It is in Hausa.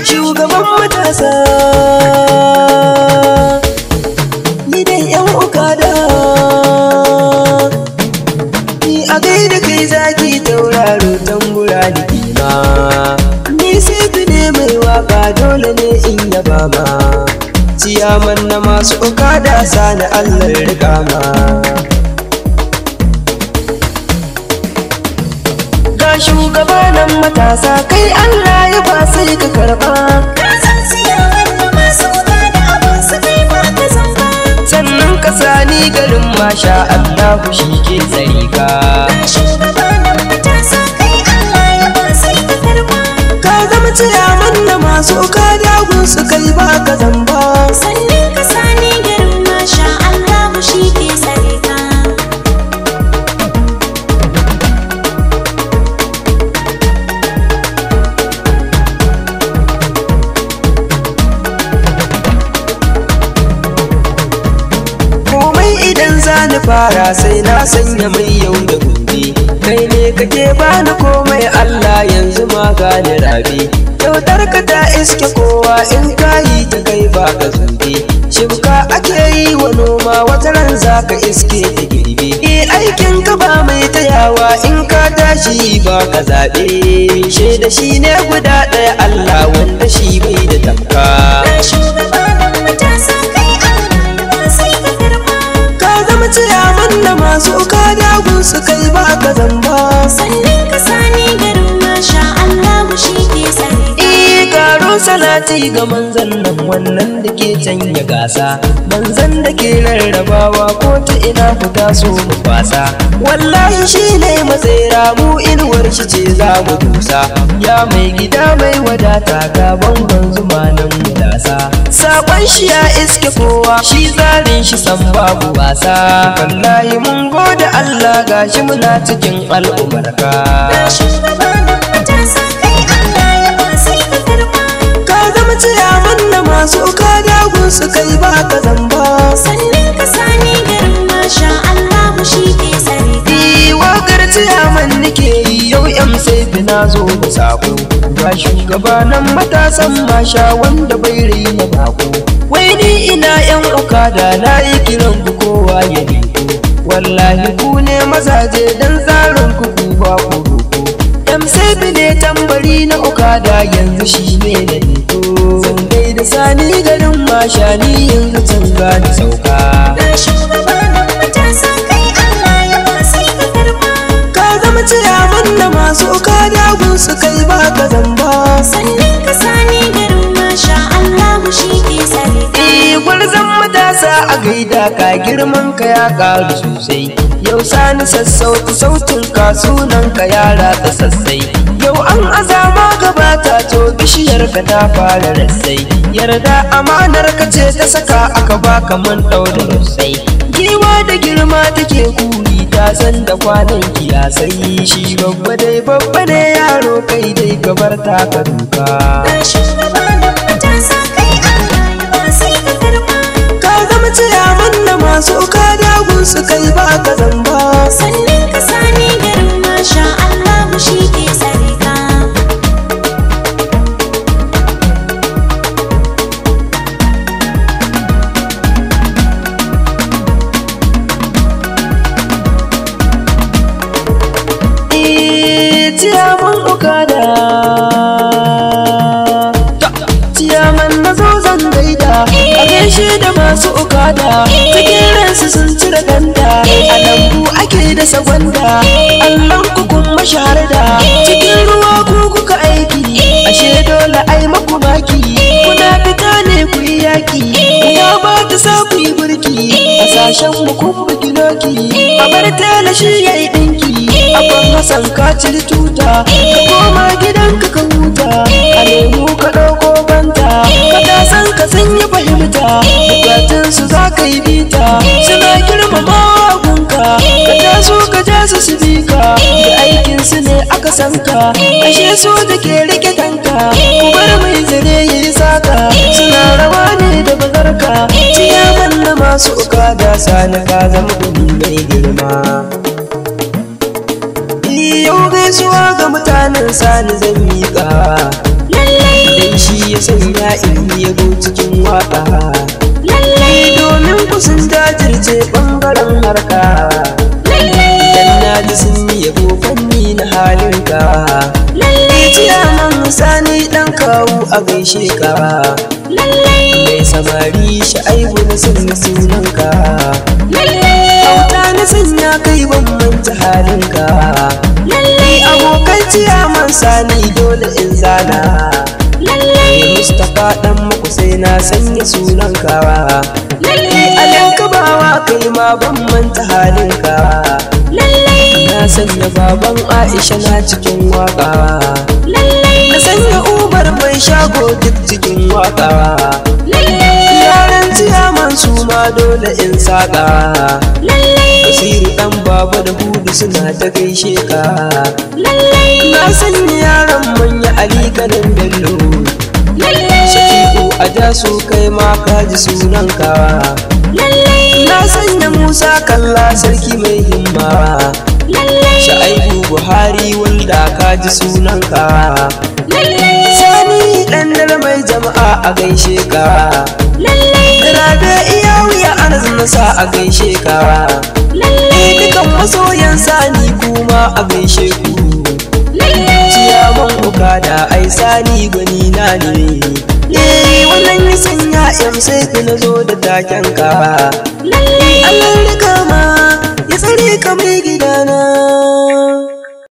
Shugaban matasa ni dai yan okada, ni a gaida kai zaki tauraro tambura da kima, ni sai ne mai waka dole ne in yaba ma, ciyaman na masu okada sani Allah rika ma. Ga shugabanan matasa kai Allah ya ba sai ka karba, sannan ka sani garin masha Allah shi ke tsare ka. Ka zama ciyaman na masu okada gun su kai ba ka zamba, sannan ka sani garin masha Allah shi ke tsare ka. Idan zani fara sai na sanya mai yau da gobe, kai ne kake bani komai Allah yanzu ma gani rabe, kyautar ka ta iske kowa in kayi ta kai ba ka zube, shibka ake yi wa noma wata ran za ka iske ta girbe, aikin ka ba mai tayawa in ka tashi ba ka zaɓe, shaida shi ne guda ɗaya Allah wanda shi bai da tamka. Ciyaman da masu okada gun su kai ba ka zamba, sannan ka sani garin masha Allah shi ke tsare. Karo salati ga manzan nan wannan da ke canja gasa, manzan da ke rarrabawa ko ta ina fita so mu kwasa, wallahi shi ne matsayira mu inuwar shi ce za mu dusa, ya mai gida mai wadata ga bangon zuma nan mu dasa, sakon shi ya iske kowa shi tsarin shi san babu wasa, wallahi mun gode Allah gashi muna cikin al'umarka. Ciyaman na masu okada gun su kai ba ka zamba, sannan ka sani garin masha Allah shi ke tsare ka. Wakar ciyaman nake yi yau yan sai na zo da sako, ga shugabanan matasan masha wanda bai raina bako, wai ni ina yan okada na yi kiran ku kowa ya riko, wallahi ku ne mazaje dan tsarin ku ba ku roko, sai ne tambari na okada yanzu shi ne da riko, zandai da sani garin masha ni yanzu can gani sauka. Ka zama ciyaman na masu okada gun su kai ba ka zamba, sannan ka sani garin masha Allah shi ke tsare ka. Gwarzon matasa a gaida ka girman ka ya karu sosai, yau sani sassauta sautin ka sunan ka ya ratsa sassai, yau an azama gabata to bishiyar ka ta fara rassai, yarda amanar ka ce ta saka aka baka man ɗaura rassai, giwa da girma take kuri ta san da kwanan kiyasai, shi babba dai babba ne yaro kai dai gabar ta ka duka. Ciyaman na masu okada gun su kai ba ka zamba, sannan ka sani garin masha Allah shi ke tsare ka. Ciyaman okada, ciyaman na zo zan gaida, a gaishe da masu okada, cikin ransu sun cire ganda, a lambu ake da sagwanda, allon kukun masharada, cikin ruwa ku kuka aiki, ashe dole ai maku maki, kuna fita ne ku yi yaki, kuma ba ta sa ku yi burki, a sashen mu kun bugi loki, a bar tela shi ya yi ɗinki, a ban Hassan ka ciri tuta, ka koma gidanka ka huta, a lemu ka ɗauko banta, ka tasan ka sun yi fahimta, bukatunsu za ka yi bita, suna girmama gunka, ka taso ka ja su bi ka, da aikinsu ne aka san ka, ashe su da ke rike tanka, ku bar mai zare ya yi saka, suna rawa ne da bazarka, ciyaman na masu okada sani ka zama gumi mai girma. yau gaisuwa ga mutanen sani zan miƙa, dan shi ya sanya in yabo cikin waka, domin ku sun jajirce ɓangaren harka, dan na ji sun yabo fanni na halinka. Ciyaman sani ɗan kawu a gaishe ka, mai samari sha'aibu na sunanka, auta na sanya kai ban manta halinka. Abokan ciyaman sani dole in zana, Mustapha ɗan muku sai na sanya sunanka. Alanka bawa kai ma ban manta halinka, na sanya baban Aisha na cikin waka, na sanya Umar mai shago duk cikin waka. Yaran ciyaman su ma dole in saka, Basiru ɗan baba da Hudu suna ta gaishe ka. Na sanya yaran manya Ali Kanin Bello, Shafi'u a jasu kai ma ka ji sunanka. Na sanya Musa Kalla sarki mai himma, Sha'aibu Buhari wanda ka ji sunanka. Sani ɗan mai jama'a a gaishe ka, Rabe iya wuya arzinasa a gaishe ka. Dukan masoyan sani kuma a gaishe ku, ciyaman Okada ai sani gwani na ne. Wannan ya sanya sai na zo da taken ka. Allah rika ma ya tsare ka mai gidana.